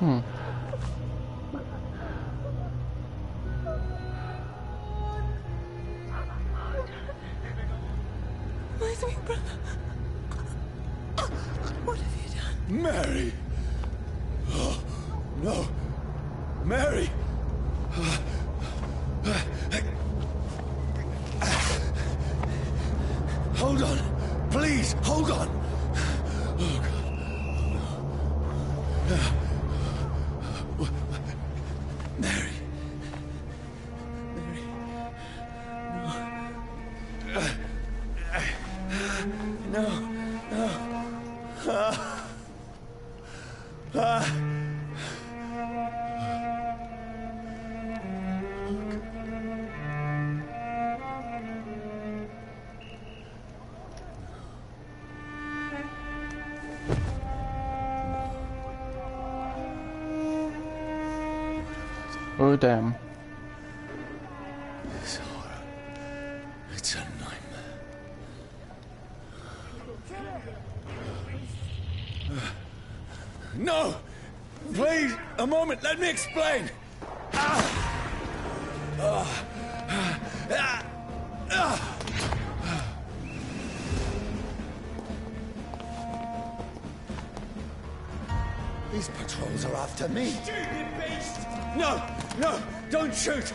My sweet brother. What have you done? Mary! Oh, no! Mary! Hold on! Please, hold on! Oh, God. No. Mary. Mary. No. No. Oh damn. This horror. It's a nightmare. No! Please, a moment, let me explain! These patrols are after me. Stupid beast! No! No! Don't shoot!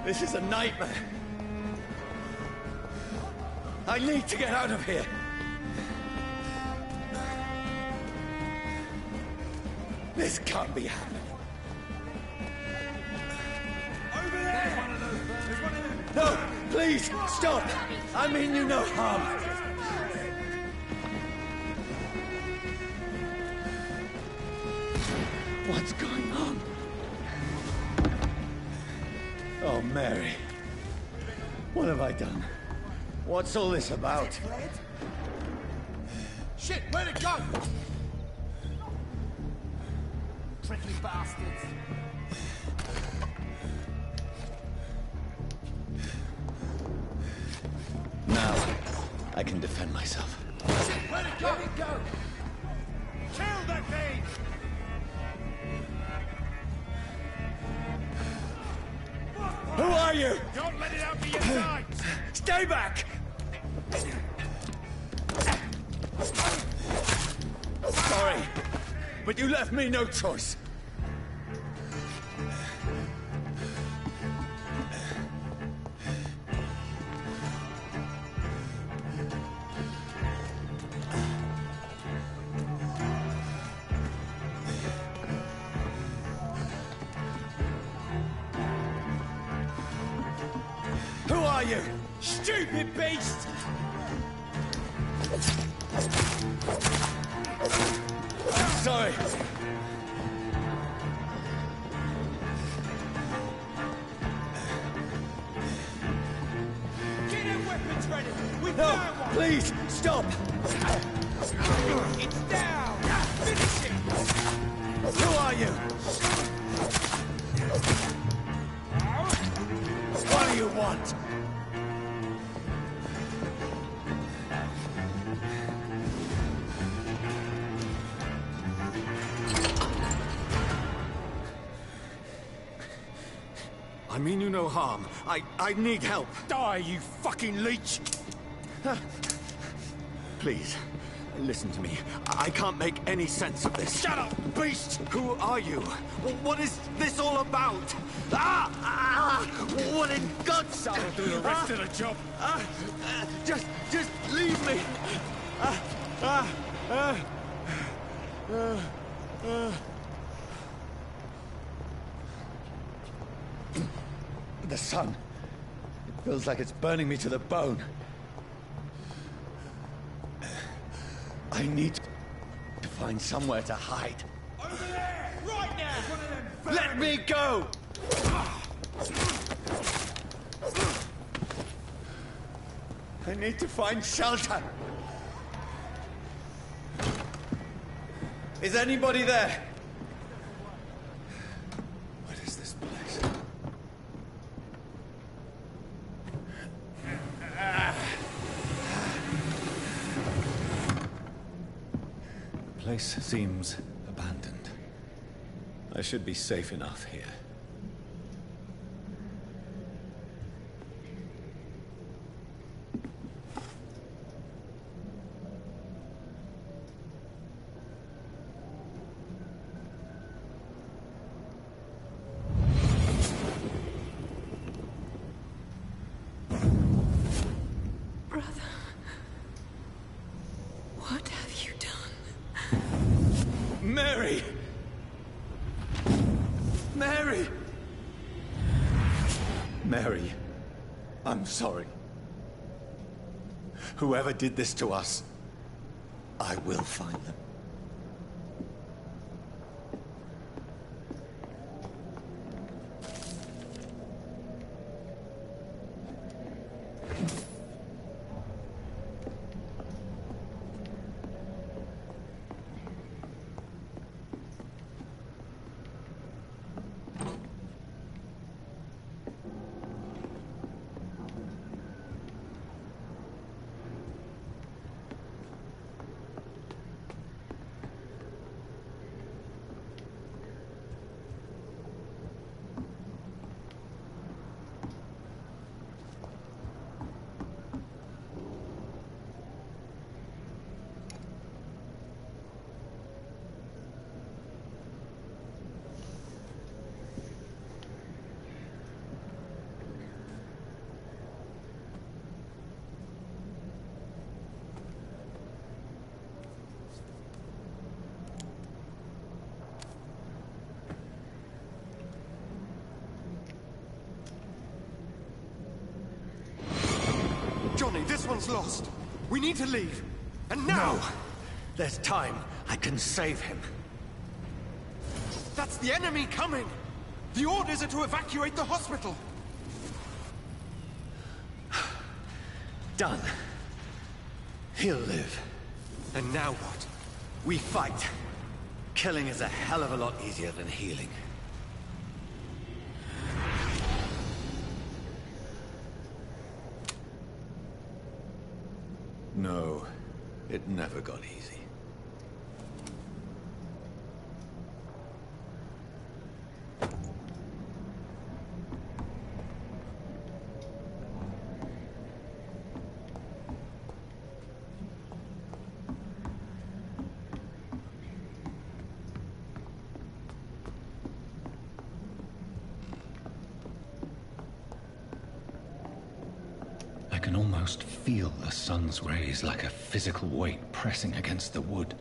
This is a nightmare. I need to get out of here. This can't be happening. Over there! There's one of them. No! Please! Stop! I mean you no harm. What's going on? Oh, Mary. What have I done? What's all this about? Shit, where'd it go? Prickly bastards. Now, I can defend myself. Shit, where'd it go? Where'd it go? Kill that thing! Who are you? Don't let it out the inside! Stay back! Sorry, but you left me no choice. Who are you? Stupid beast! Sorry. Get your weapons ready! We found one! Please, stop! It's down! Finish it! Who are you? What do you want? I mean you no harm. I need help. Die, you fucking leech! Please, listen to me. I can't make any sense of this. Shut up, beast! Who are you? What is this all about? What in God's name? I'll do the rest of the job. Just leave me. The sun. It feels like it's burning me to the bone. I need to find somewhere to hide. Over there! Right now! Let me go! I need to find shelter. Is anybody there? What is this place? place seems abandoned. I should be safe enough here. What have you done? Mary! Mary! Mary, I'm sorry. Whoever did this to us, I will find them. Johnny, this one's lost. We need to leave. And now! No! There's time. I can save him. That's the enemy coming! The orders are to evacuate the hospital! Done. He'll live. And now what? We fight. Killing is a hell of a lot easier than healing. No, it never got easy. I can almost feel the sun's rays like a physical weight pressing against the wood.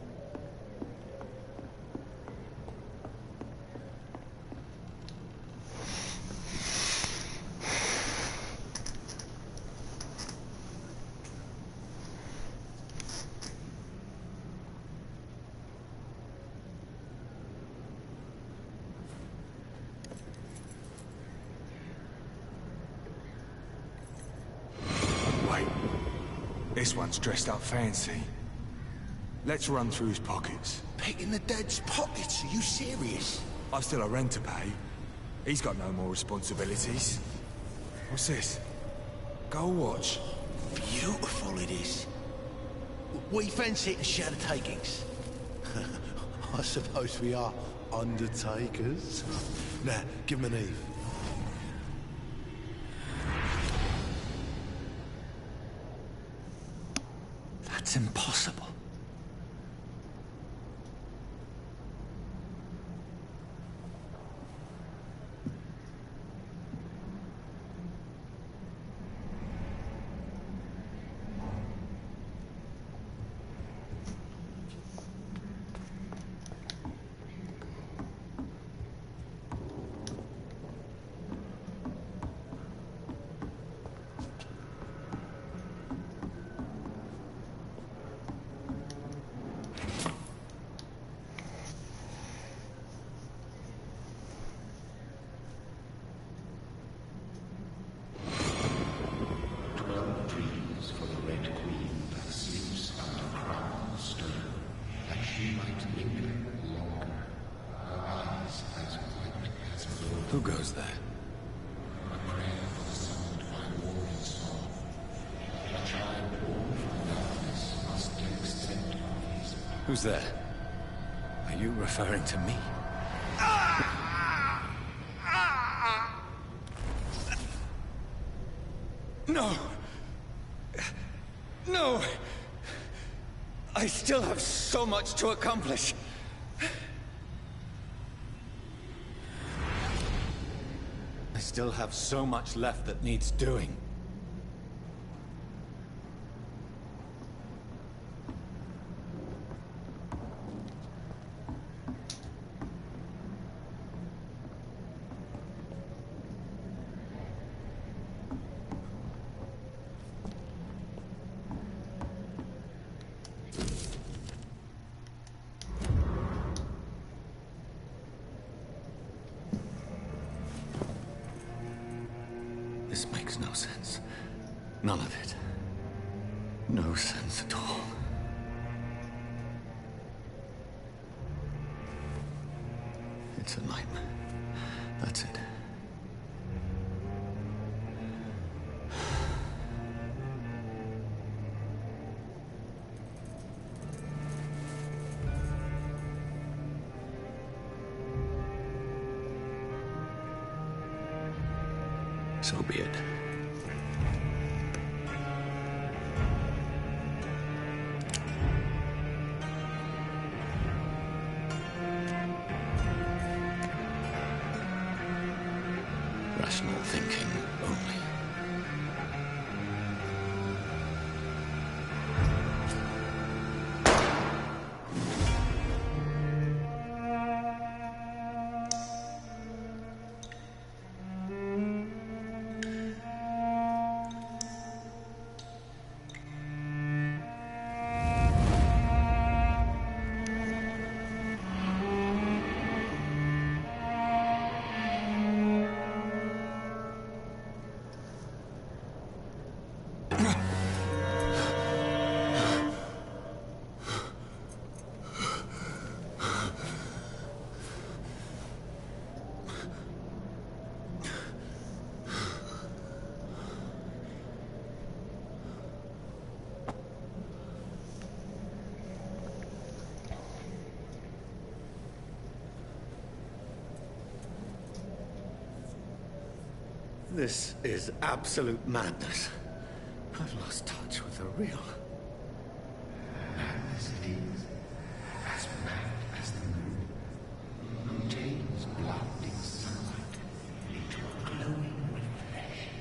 This one's dressed up fancy. Let's run through his pockets. Picking the dead's pockets? Are you serious? I've still a rent to pay. He's got no more responsibilities. What's this? Gold watch. Beautiful it is. We fancy it to share the takings. I suppose we are undertakers. Now, give him an Eve. That's impossible. Who goes there? Who's there? referring to me? No! No! I still have so much to accomplish. I still have so much left that needs doing. This makes no sense. None of it. No sense at all. It's a nightmare. That's it. So be it. Rational thinking only. This is absolute madness. I've lost touch with the real. Madness it is, as mad as the moon, who takes blinding sunlight into a glowing reflection.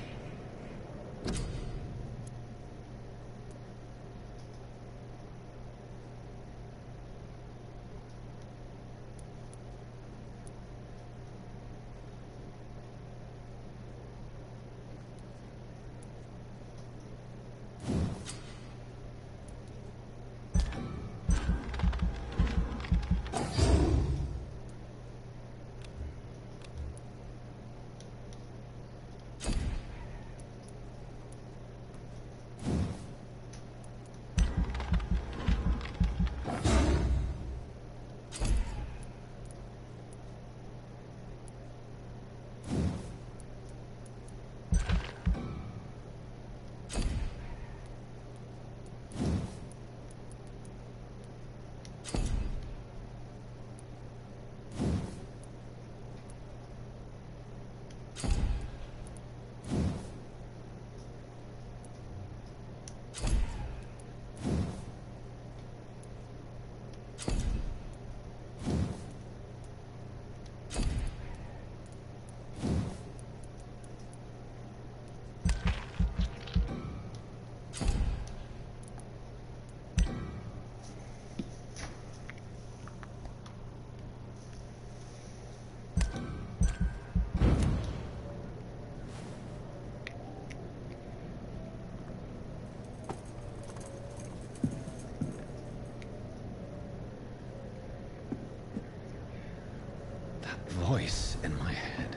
Voice in my head.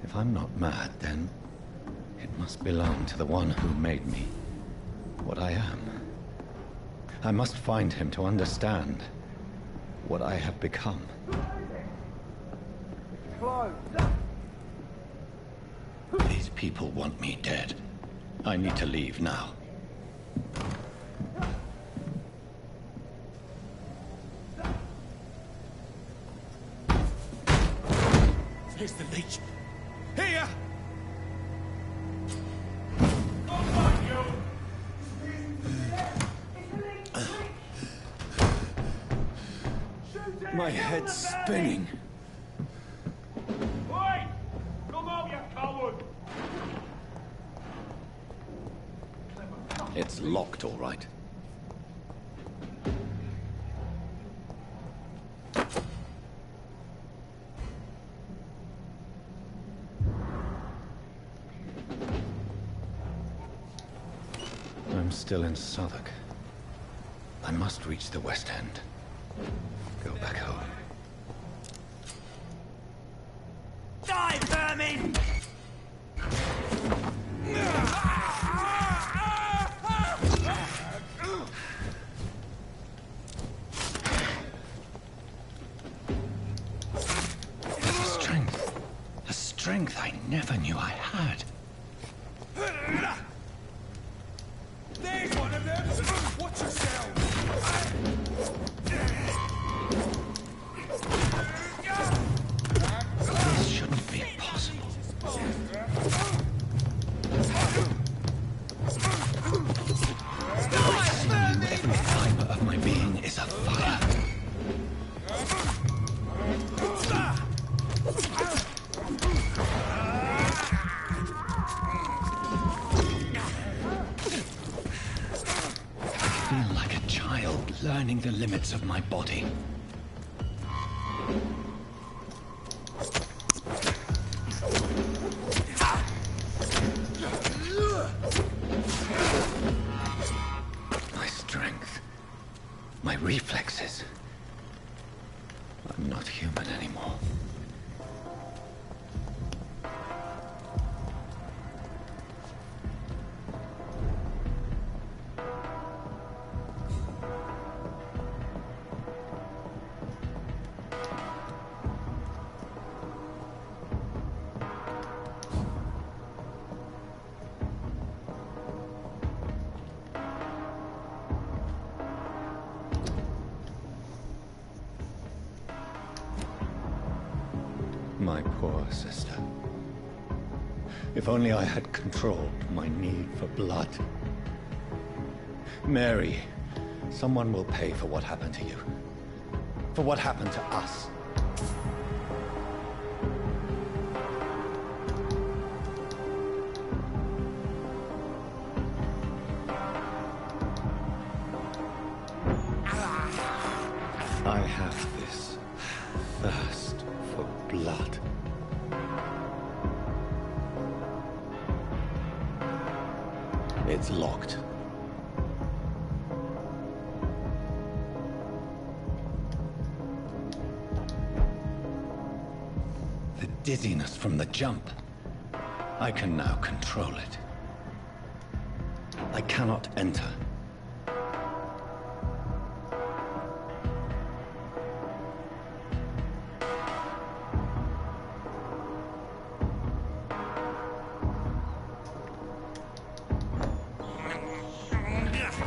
If I'm not mad, then it must belong to the one who made me what I am. I must find him to understand what I have become. These people want me dead. I need to leave now. Here's the leech. Here! My head's spinning. Oi! Come on, you coward! It's locked, all right. I'm still in Southwark. I must reach the West End. Go back home. Die, vermin! A strength I never knew I had. There's one of them! Watch yourself! This shouldn't be possible. Every fiber of my being is afire. I feel like a child learning the limits of my body. My strength, my reflexes. I'm not human anymore. My poor sister. If only I had controlled my need for blood. Mary, someone will pay for what happened to you. For what happened to us. I have this thirst for blood. It's locked. The dizziness from the jump. I can now control it. I cannot enter.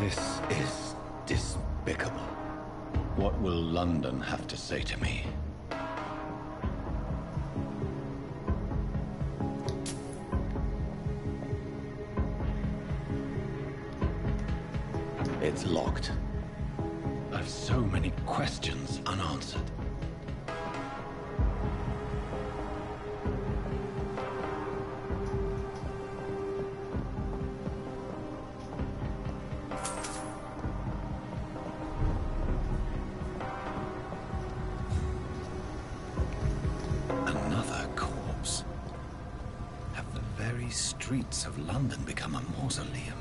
This is despicable. What will London have to say to me? It's locked. I've so many questions unanswered. Another corpse. Have the very streets of London become a mausoleum?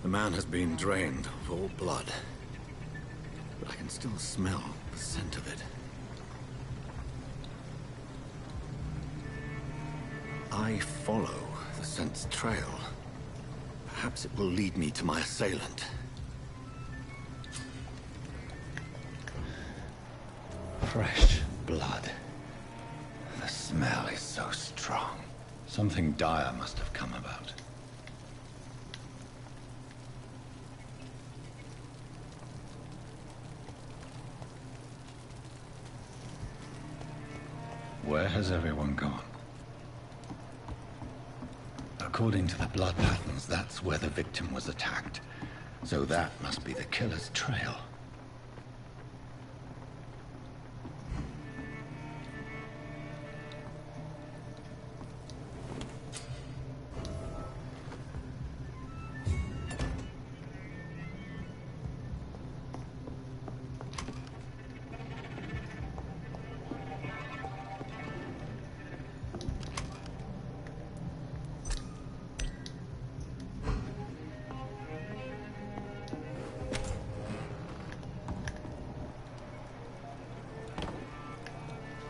The man has been drained of all blood, but I can still smell the scent of it. I follow the scent's trail. Perhaps it will lead me to my assailant. Fresh blood. The smell is so strong. Something dire must have come about. Where has everyone gone? According to the blood patterns, that's where the victim was attacked. So that must be the killer's trail.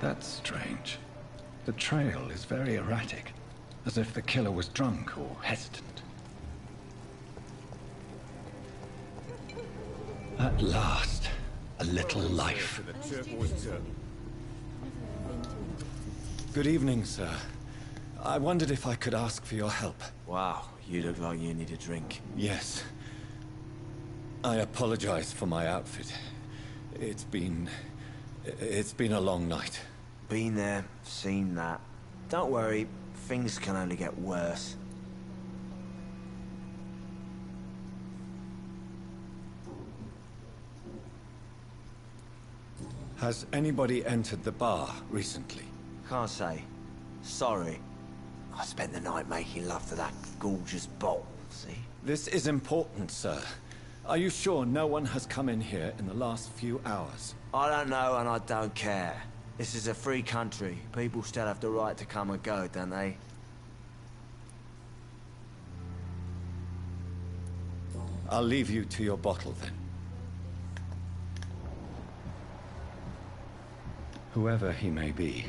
That's strange. The trail is very erratic, as if the killer was drunk or hesitant. At last, a little life. Good evening, sir. I wondered if I could ask for your help. Wow, you look like you need a drink. Yes. I apologize for my outfit. It's been a long night. Been there, seen that. Don't worry, things can only get worse. Has anybody entered the bar recently? Can't say. Sorry. I spent the night making love to that gorgeous bottle, see? This is important, sir. Are you sure no one has come in here in the last few hours? I don't know and I don't care. This is a free country. People still have the right to come and go, don't they? I'll leave you to your bottle, then. Whoever he may be,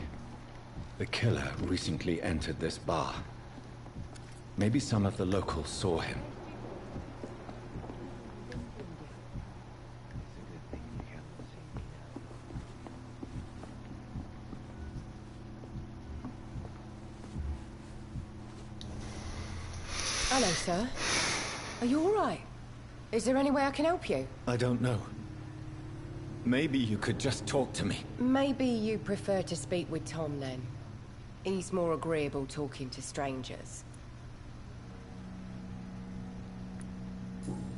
the killer recently entered this bar. Maybe some of the locals saw him. Hello, sir. Are you all right? Is there any way I can help you? I don't know. Maybe you could just talk to me. Maybe you prefer to speak with Tom, then. He's more agreeable talking to strangers.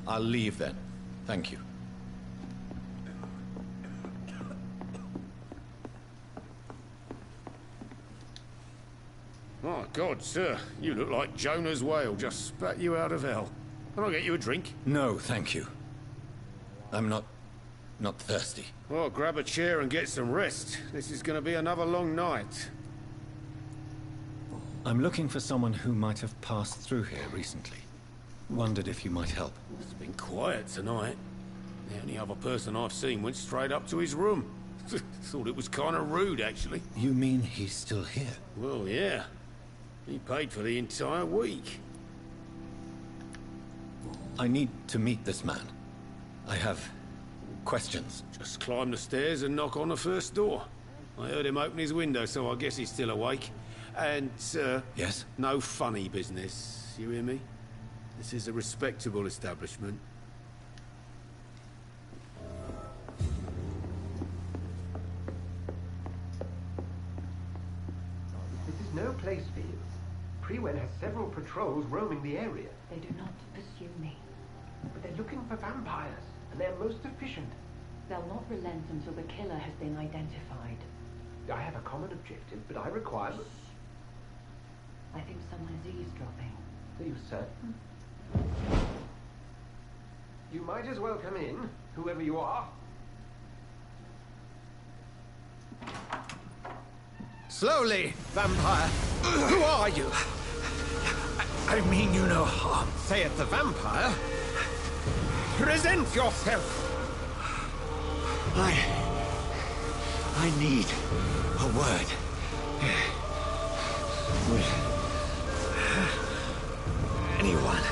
I'll leave, then. Thank you. My God, sir, you look like Jonah's whale just spat you out of hell. Can I get you a drink? No, thank you. I'm not thirsty. Well, grab a chair and get some rest. This is going to be another long night. I'm looking for someone who might have passed through here recently. Wondered if you might help. It's been quiet tonight. The only other person I've seen went straight up to his room. Thought it was kind of rude, actually. You mean he's still here? Well, yeah. He paid for the entire week. I need to meet this man. I have questions. Just climb the stairs and knock on the first door. I heard him open his window, so I guess he's still awake. And, Yes? no funny business. You hear me? This is a respectable establishment. This is no place for you. Prewen has several patrols roaming the area. They do not pursue me. But they're looking for vampires, and they're most efficient. They'll not relent until the killer has been identified. I have a common objective, but I require... I think someone is eavesdropping. Are you certain? You might as well come in, whoever you are. Slowly, vampire. Who are you? I mean you no harm. Saith the vampire. Present yourself. I need a word. With anyone.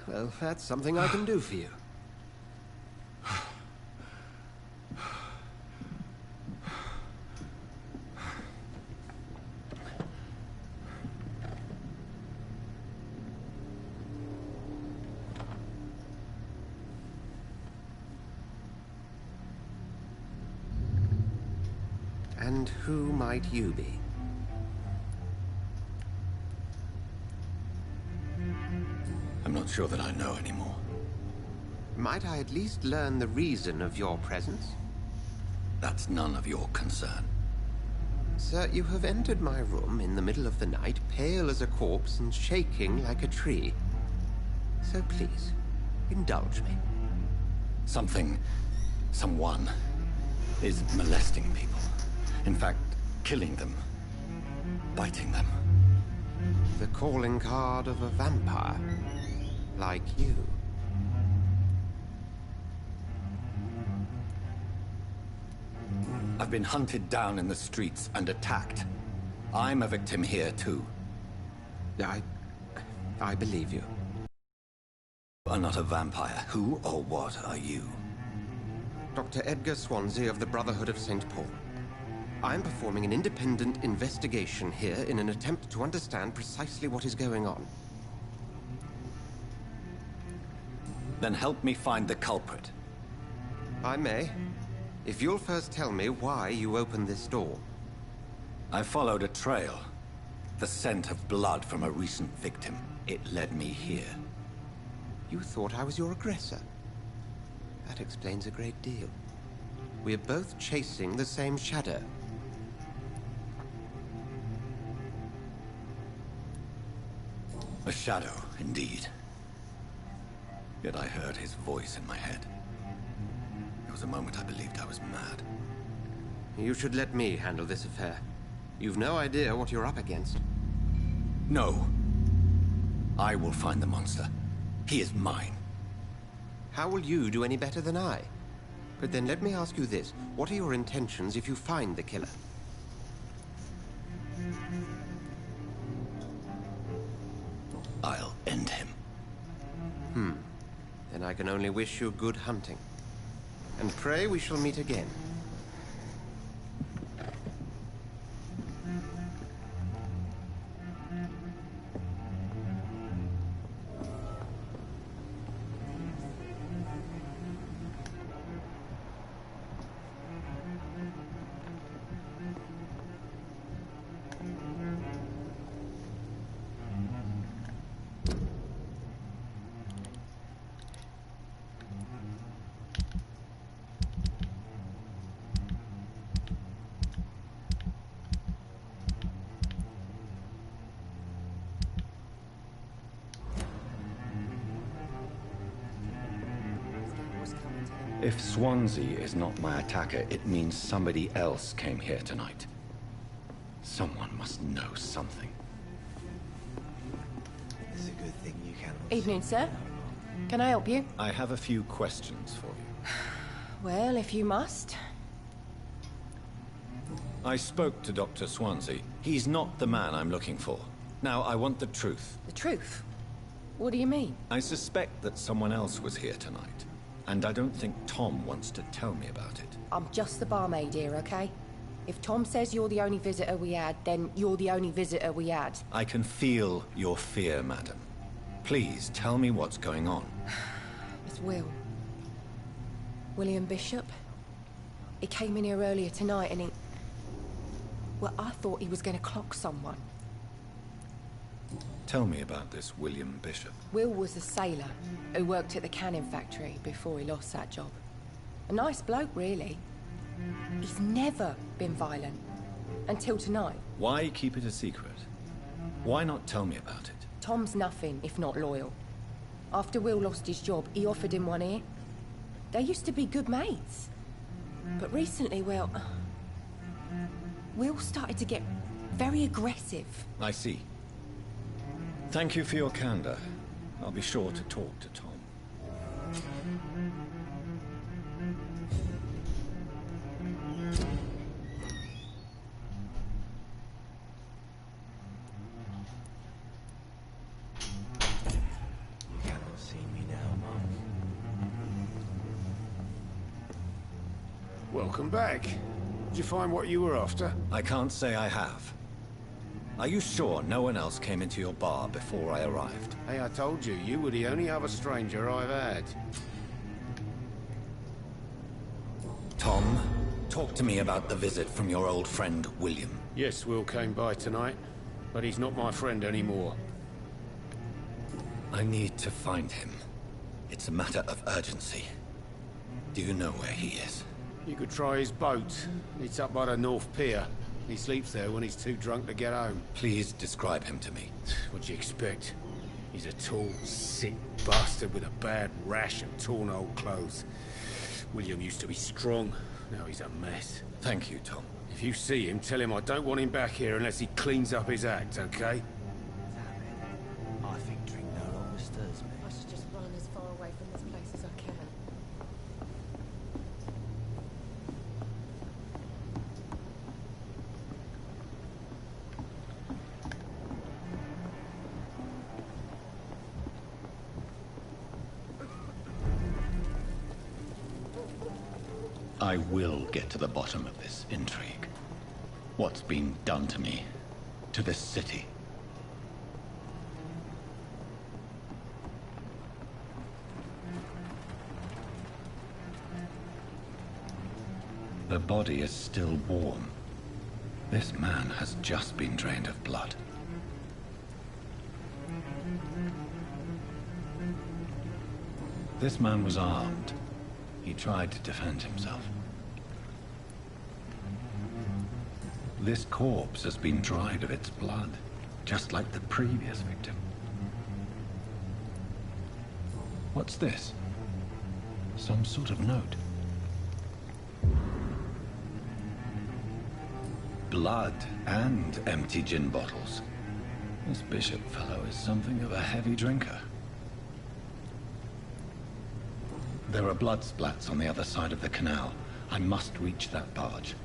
Well, that's something I can do for you. And who might you be? I'm not sure that I know anymore. Might I at least learn the reason of your presence? That's none of your concern. Sir, you have entered my room in the middle of the night, pale as a corpse and shaking like a tree. So please, indulge me. Someone is molesting people. In fact, killing them. Biting them. The calling card of a vampire. Like you. I've been hunted down in the streets and attacked. I'm a victim here, too. I believe you. You are not a vampire. Who or what are you? Dr. Edgar Swansea of the Brotherhood of St. Paul. I'm performing an independent investigation here in an attempt to understand precisely what is going on. Then help me find the culprit. I may. If you'll first tell me why you opened this door. I followed a trail. The scent of blood from a recent victim. It led me here. You thought I was your aggressor. That explains a great deal. We're both chasing the same shadow. A shadow, indeed. Yet I heard his voice in my head. There was a moment I believed I was mad. You should let me handle this affair. You've no idea what you're up against. No. I will find the monster. He is mine. How will you do any better than I? But then let me ask you this. What are your intentions if you find the killer? I'll end him. Then I can only wish you good hunting. And pray we shall meet again. If Swansea is not my attacker, it means somebody else came here tonight. Someone must know something. It's a good thing you can. Evening, sir. Can I help you? I have a few questions for you. Well, if you must. I spoke to Dr. Swansea. He's not the man I'm looking for. Now, I want the truth. The truth? What do you mean? I suspect that someone else was here tonight. And I don't think Tom wants to tell me about it. I'm just the barmaid here, okay? If Tom says you're the only visitor we had, then you're the only visitor we had. I can feel your fear, madam. Please, tell me what's going on. It's Will. William Bishop. He came in here earlier tonight and he... Well, I thought he was going to clock someone. Tell me about this William Bishop. Will was a sailor who worked at the canning factory before he lost that job. A nice bloke, really. He's never been violent. Until tonight. Why keep it a secret? Why not tell me about it? Tom's nothing if not loyal. After Will lost his job, he offered him one ear. They used to be good mates. But recently, well... Will started to get very aggressive. I see. Thank you for your candor. I'll be sure to talk to Tom. welcome back. Did you find what you were after? I can't say I have. Are you sure no one else came into your bar before I arrived? Hey, I told you, you were the only other stranger I've had. Tom, talk to me about the visit from your old friend, William. Yes, Will came by tonight, but he's not my friend anymore. I need to find him. It's a matter of urgency. Do you know where he is? You could try his boat. It's up by the North Pier. He sleeps there when he's too drunk to get home. Please describe him to me. What do you expect? He's a tall, sick bastard with a bad rash and torn old clothes. William used to be strong. Now he's a mess. Thank you, Tom. If you see him, tell him I don't want him back here unless he cleans up his act, okay? I think drink no longer stirs me. I should just run as far away from this place as I can. I will get to the bottom of this intrigue. What's been done to me, to this city. The body is still warm. This man has just been drained of blood. This man was armed. He tried to defend himself. This corpse has been dried of its blood, just like the previous victim. What's this? Some sort of note. Blood and empty gin bottles. This bishop fellow is something of a heavy drinker. There are blood splats on the other side of the canal. I must reach that barge.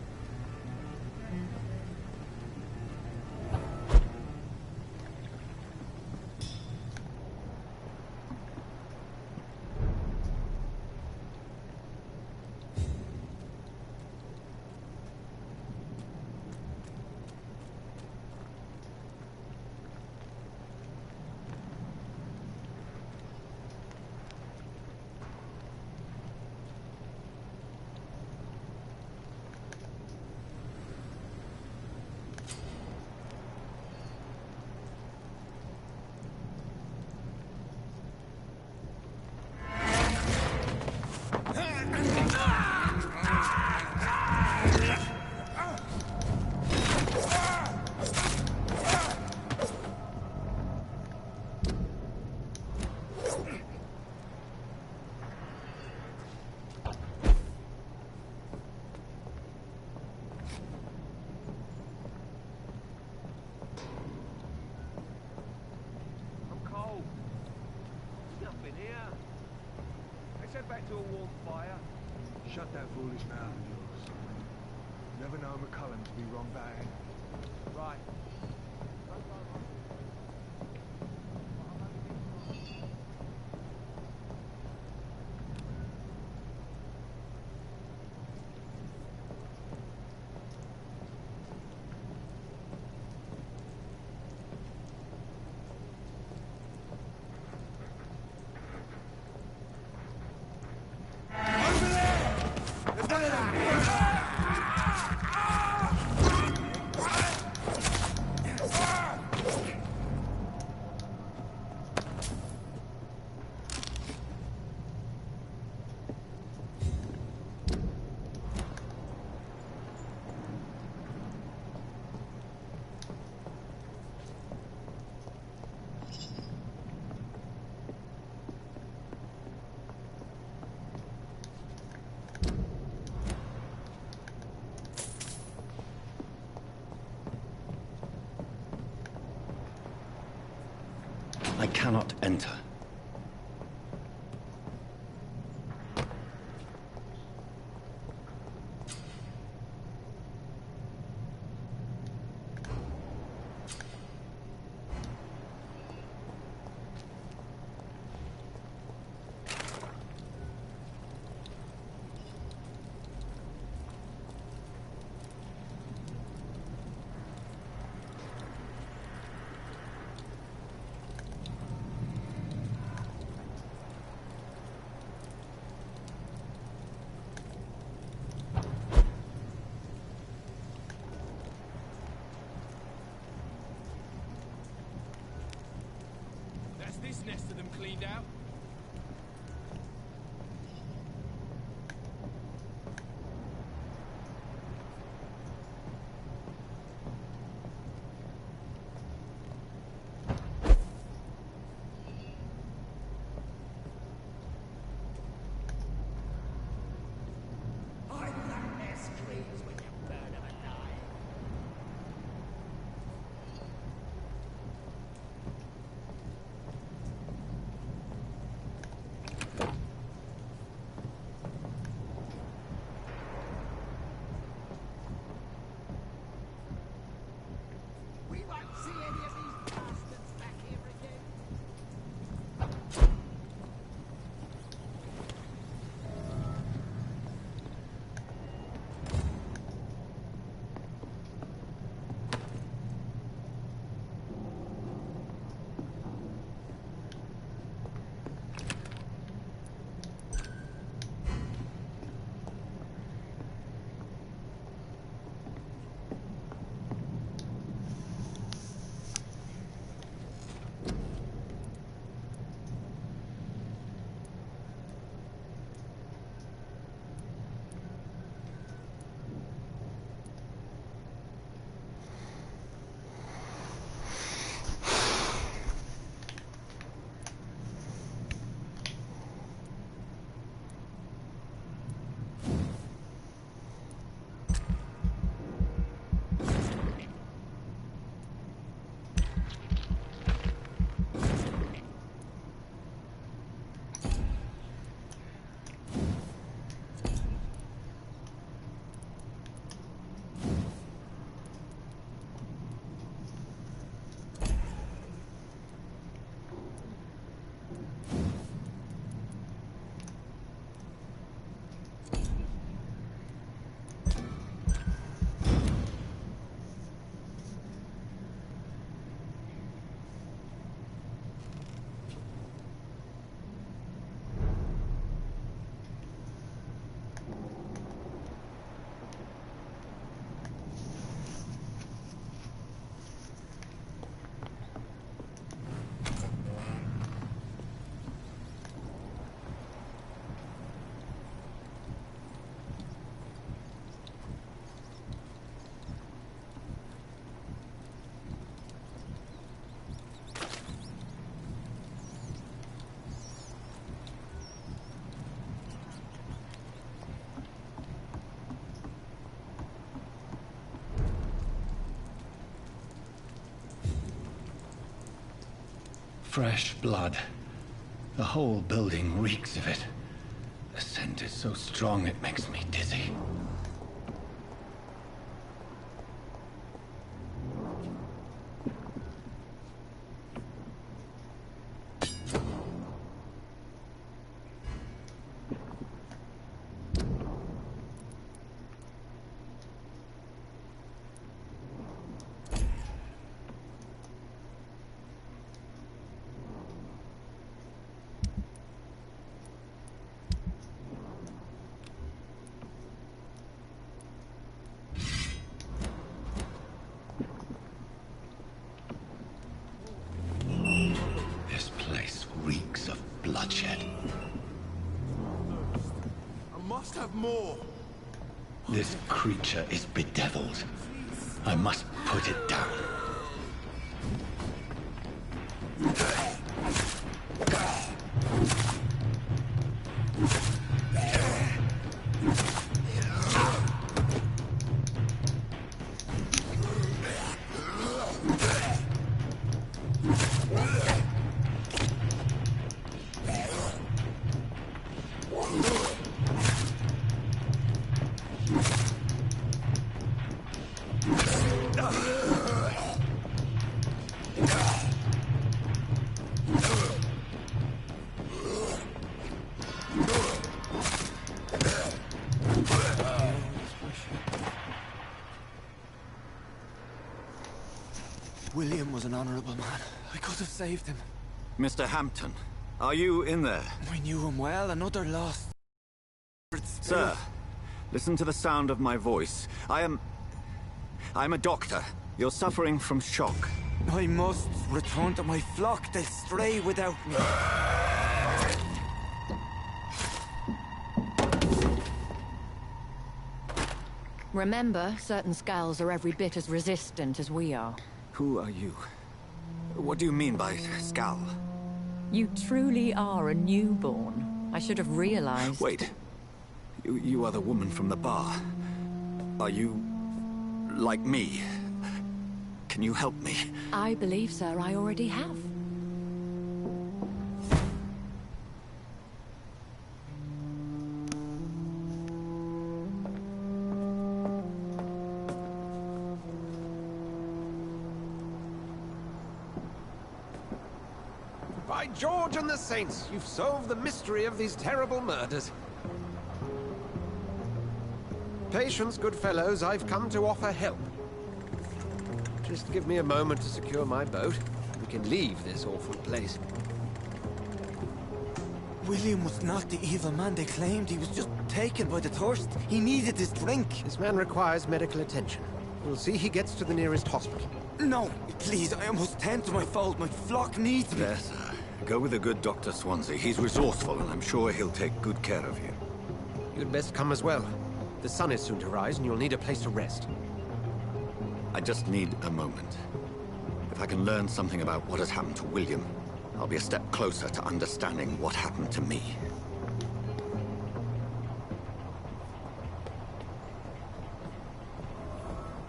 Back to a warm fire. Shut that foolish mouth of yours. Never know McCullum to be wrong bad. Right. I cannot enter. bird's nest of them cleaned out. Fresh blood. The whole building reeks of it. The scent is so strong it makes me dizzy. More. This creature is bedeviled. I must put it down. William was an honorable man. I could have saved him. Mr. Hampton, are you in there? I knew him well. Another lost. Sir, listen to the sound of my voice. I'm a doctor. You're suffering from shock. I must return to my flock. They'll stray without me. Remember, certain skulls are every bit as resistant as we are. Who are you? What do you mean by skull? You truly are a newborn. I should have realized. Wait. You are the woman from the bar. Are you... like me? Can you help me? I believe, sir, I already have. By George and the Saints, you've solved the mystery of these terrible murders. Patience, good fellows, I've come to offer help. Just give me a moment to secure my boat. We can leave this awful place. William was not the evil man they claimed. He was just taken by the thirst. He needed his drink. This man requires medical attention. We'll see he gets to the nearest hospital. No, please, I must tend to my fold. My flock needs me. There, sir. Go with the good Dr. Swansea. He's resourceful, and I'm sure he'll take good care of you. You'd best come as well. The sun is soon to rise, and you'll need a place to rest. I just need a moment. If I can learn something about what has happened to William, I'll be a step closer to understanding what happened to me.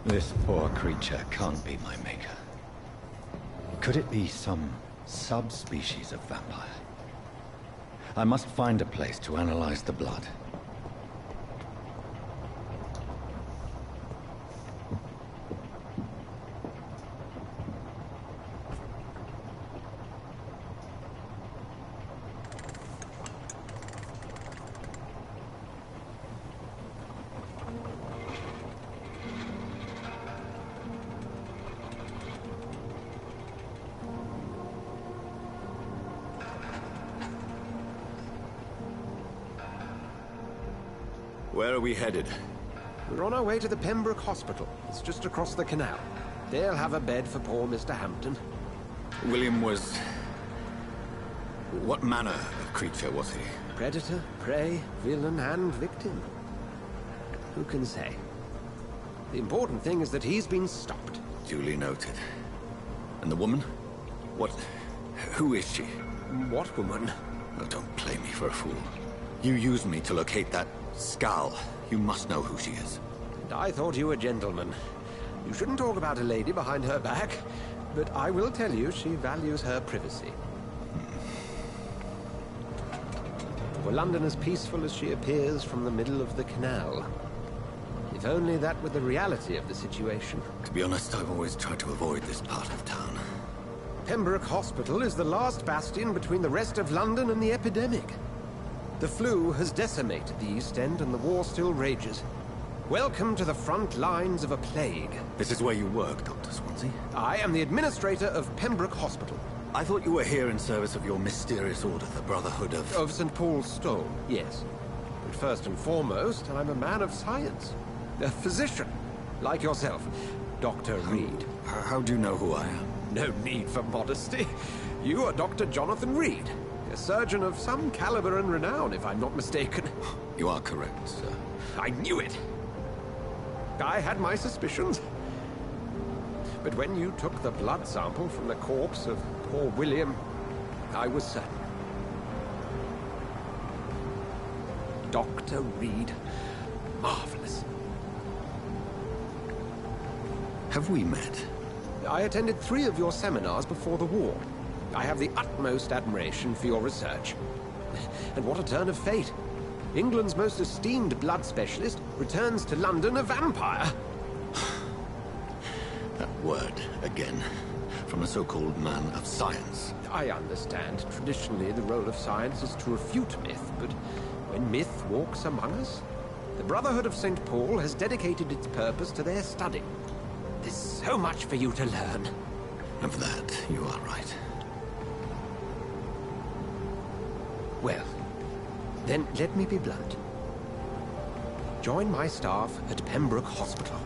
This poor creature can't be my maker. Could it be some subspecies of vampire? I must find a place to analyze the blood. Where are we headed? We're on our way to the Pembroke Hospital. It's just across the canal. They'll have a bed for poor Mr. Hampton. William was... what manner of creature was he? Predator, prey, villain, and victim. Who can say? The important thing is that he's been stopped. Duly noted. And the woman? What... who is she? What woman? Oh, don't play me for a fool. You used me to locate that skull. You must know who she is. And I thought you a gentleman. You shouldn't talk about a lady behind her back, but I will tell you she values her privacy. Were London as peaceful as she appears from the middle of the canal? If only that were the reality of the situation. To be honest, I've always tried to avoid this part of town. Pembroke Hospital is the last bastion between the rest of London and the epidemic. The flu has decimated the East End and the war still rages. Welcome to the front lines of a plague. This is where you work, Dr. Swansea? I am the administrator of Pembroke Hospital. I thought you were here in service of your mysterious order, the Brotherhood of... Of St. Paul's Stone, yes. But first and foremost, I'm a man of science. A physician, like yourself, Dr. Reed. How do you know who I am? No need for modesty. You are Dr. Jonathan Reed. A surgeon of some caliber and renown, if I'm not mistaken. You are correct, sir. I knew it! I had my suspicions. But when you took the blood sample from the corpse of poor William, I was certain. Dr. Reed. Marvelous. Have we met? I attended 3 of your seminars before the war. I have the utmost admiration for your research. And what a turn of fate. England's most esteemed blood specialist returns to London a vampire. That word, again. From a so-called man of science. I understand. Traditionally, the role of science is to refute myth, but when myth walks among us, the Brotherhood of St. Paul has dedicated its purpose to their study. There's so much for you to learn. Of that, you are right. Well, then let me be blunt. Join my staff at Pembroke Hospital.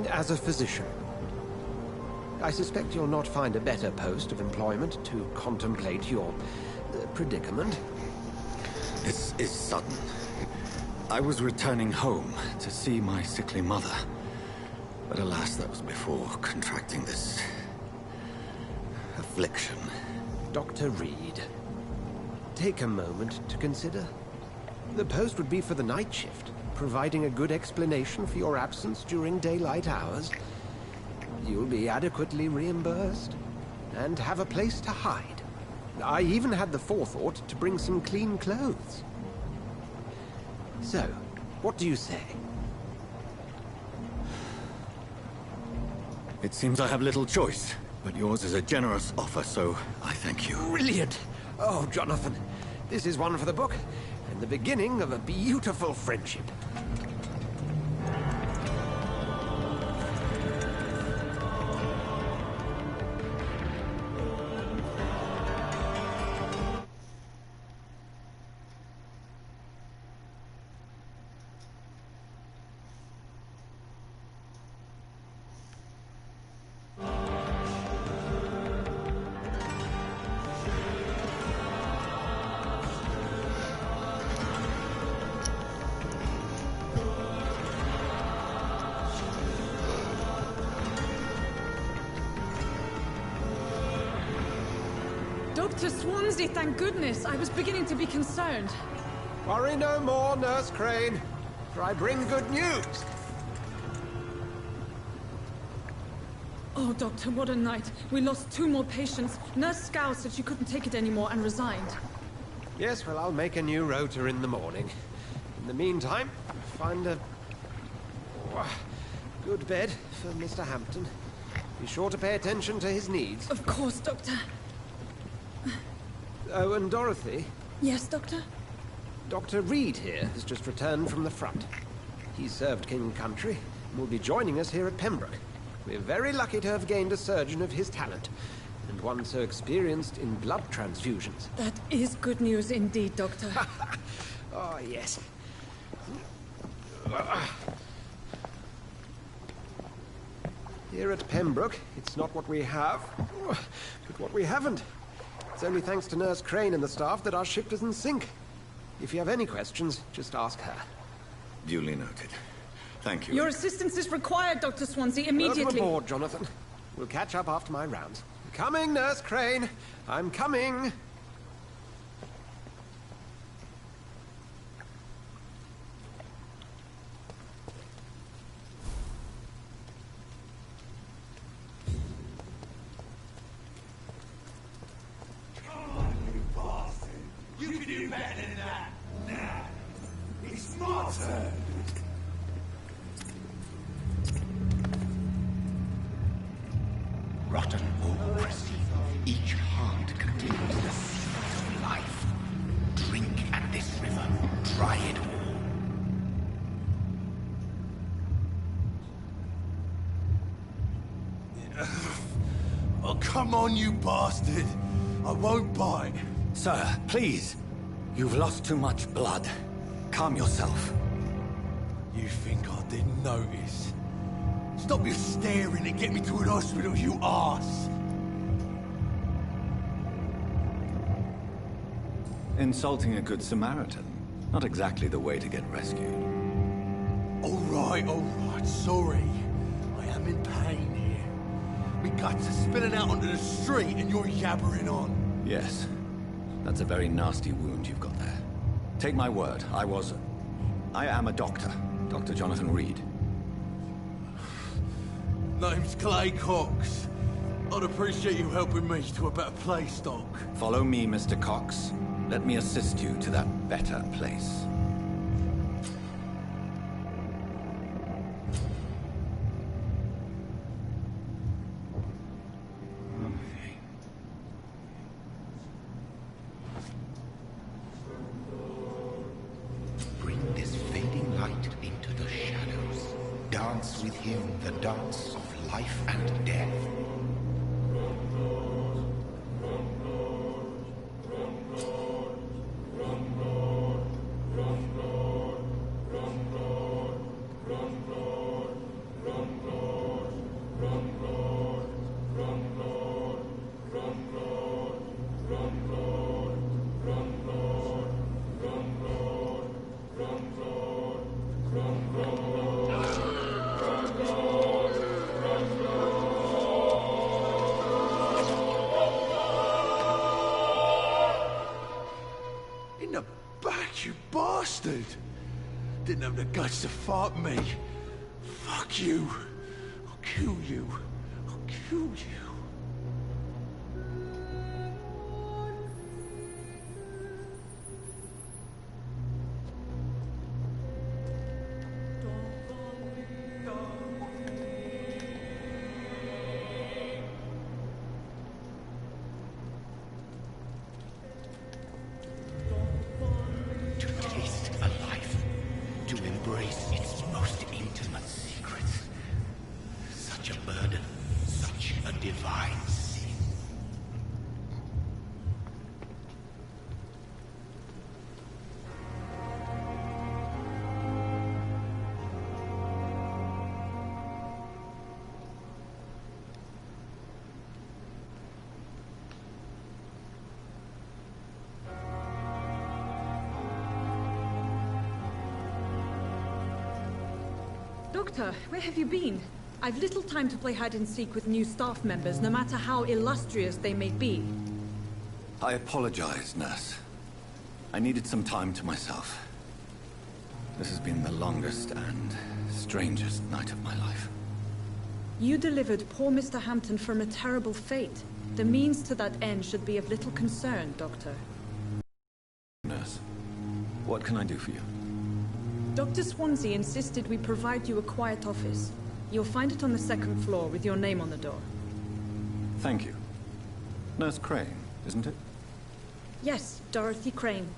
As a physician. I suspect you'll not find a better post of employment to contemplate your predicament. This is sudden. I was returning home to see my sickly mother. But alas, that was before contracting this affliction. Dr. Reed, take a moment to consider. The post would be for the night shift, providing a good explanation for your absence during daylight hours. You'll be adequately reimbursed, and have a place to hide. I even had the forethought to bring some clean clothes. So, what do you say? It seems I have little choice, but yours is a generous offer, so I thank you. Brilliant! Oh, Jonathan, this is one for the book, and the beginning of a beautiful friendship. Dr. Swansea, thank goodness. I was beginning to be concerned. Worry no more, Nurse Crane, for I bring good news. Oh, Doctor, what a night. We lost 2 more patients. Nurse Scow said she couldn't take it anymore and resigned. Yes, well, I'll make a new rota in the morning. In the meantime, find a good bed for Mr. Hampton. Be sure to pay attention to his needs. Of course, Doctor. Oh, and Dorothy? Yes, Doctor? Dr. Reed here has just returned from the front. He served King Country and will be joining us here at Pembroke. We're very lucky to have gained a surgeon of his talent, and one so experienced in blood transfusions. That is good news indeed, Doctor. Oh, yes. Here at Pembroke, it's not what we have, but what we haven't. It's only thanks to Nurse Crane and the staff that our ship doesn't sink. If you have any questions, just ask her. Duly noted. Thank you. Your assistance is required, Dr. Swansea, immediately. Welcome aboard, Jonathan. We'll catch up after my rounds. Coming, Nurse Crane. I'm coming. You can do better than that. Nah. It's my turn. Rotten ore, each heart contains the seeds of life. Drink at this river, try it all. Oh, come on, you bastard. I won't bite. Sir, please. You've lost too much blood. Calm yourself. You think I didn't notice? Stop your staring and get me to an hospital, you arse! Insulting a good Samaritan. Not exactly the way to get rescued. All right, sorry. I am in pain here. Me guts are spilling out onto the street and you're yabbering on. Yes. That's a very nasty wound you've got there. Take my word, I am a doctor. Dr. Jonathan Reed. Name's Clay Cox. I'd appreciate you helping me to a better place, Doc. Follow me, Mr. Cox. Let me assist you to that better place. Bring this fading light into the shadows. Dance with him the dance of life and death. bastard! Didn't have the guts to fight me. Fuck you. I'll kill you. I'll kill you. To taste a life, to embrace its most intimate secrets. Such a burden, such a divine sin. Doctor, where have you been? I've little time to play hide and seek with new staff members, no matter how illustrious they may be. I apologize, nurse. I needed some time to myself. This has been the longest and strangest night of my life. You delivered poor Mr. Hampton from a terrible fate. The means to that end should be of little concern, Doctor. Nurse, what can I do for you? Dr. Swansea insisted we provide you a quiet office. You'll find it on the second floor with your name on the door. Thank you. Nurse Crane, isn't it? Yes, Dorothy Crane.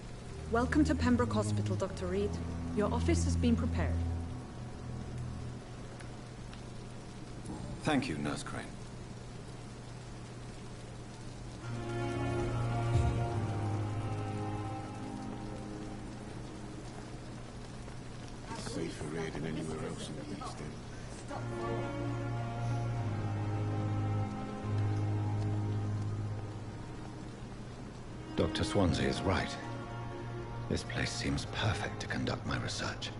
Welcome to Pembroke Hospital, Dr. Reed. Your office has been prepared. Thank you, Nurse Crane. Safer here than anywhere else in the East End. Dr. Swansea is right. This place seems perfect to conduct my research.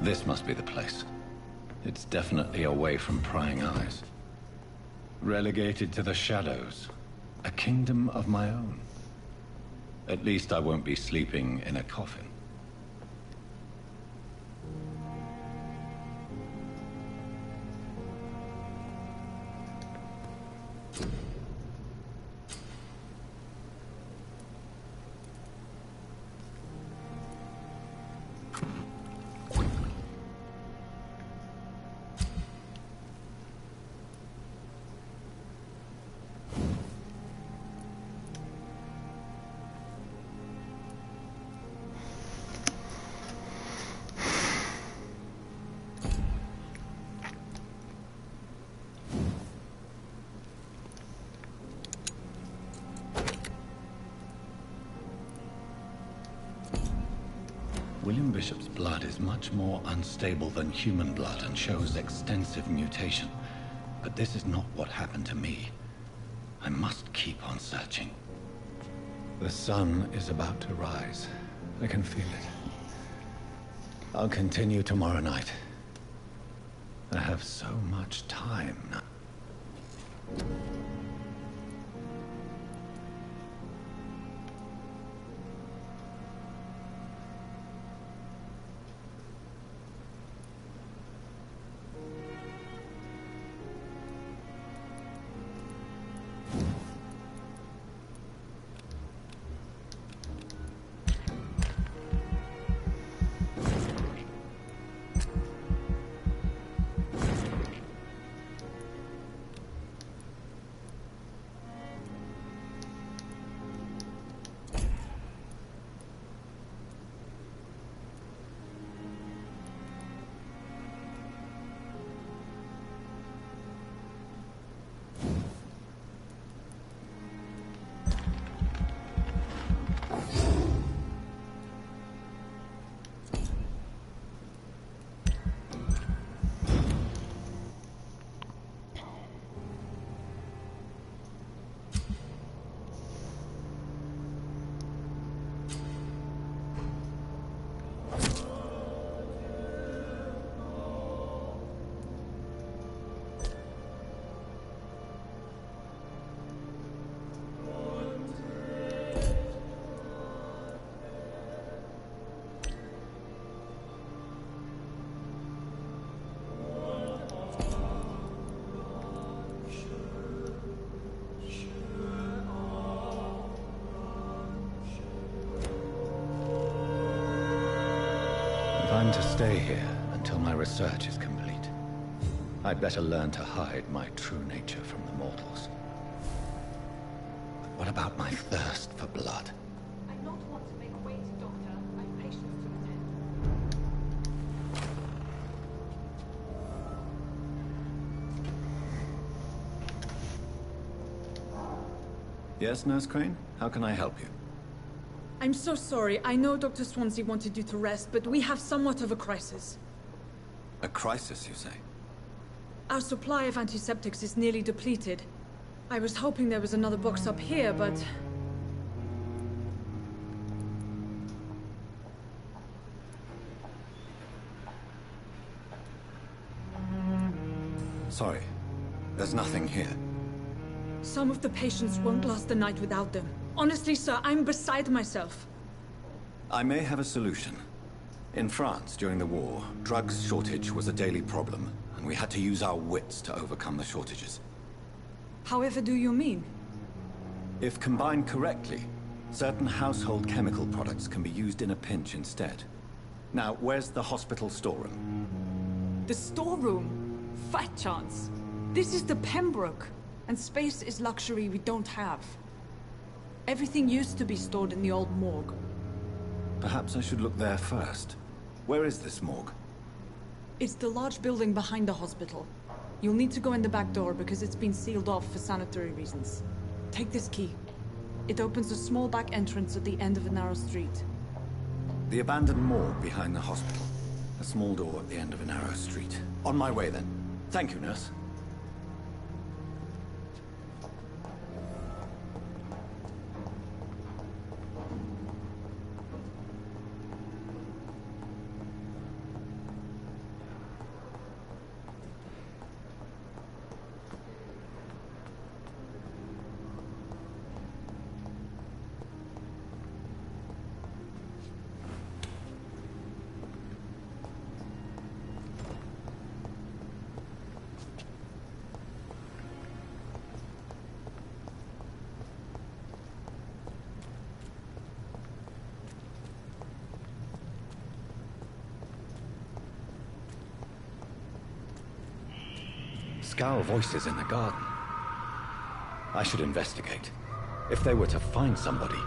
This must be the place. It's definitely away from prying eyes. Relegated to the shadows. A kingdom of my own. At least I won't be sleeping in a coffin. William Bishop's blood is much more unstable than human blood and shows extensive mutation. But this is not what happened to me. I must keep on searching. The sun is about to rise. I can feel it. I'll continue tomorrow night. I have so much time now. plan to stay here until my research is complete. I'd better learn to hide my true nature from the mortals. But what about my thirst for blood? I not want to make wait, Doctor. I've patients to attend. Yes, Nurse Crane? How can I help you? I'm so sorry. I know Dr. Swansea wanted you to rest, but we have somewhat of a crisis. A crisis, you say? Our supply of antiseptics is nearly depleted. I was hoping there was another box up here, but... Sorry. There's nothing here. Some of the patients won't last the night without them. Honestly, sir, I'm beside myself. I may have a solution. In France, during the war, drugs shortage was a daily problem, and we had to use our wits to overcome the shortages. However do you mean? If combined correctly, certain household chemical products can be used in a pinch instead. Now, where's the hospital storeroom? The storeroom? Fat chance. This is the Pembroke, and space is luxury we don't have. Everything used to be stored in the old morgue. Perhaps I should look there first. Where is this morgue? It's the large building behind the hospital. You'll need to go in the back door because it's been sealed off for sanitary reasons. Take this key. It opens a small back entrance at the end of a narrow street. The abandoned morgue behind the hospital. A small door at the end of a narrow street. On my way then. Thank you, nurse. Scowl voices in the garden. I should investigate. If they were to find somebody,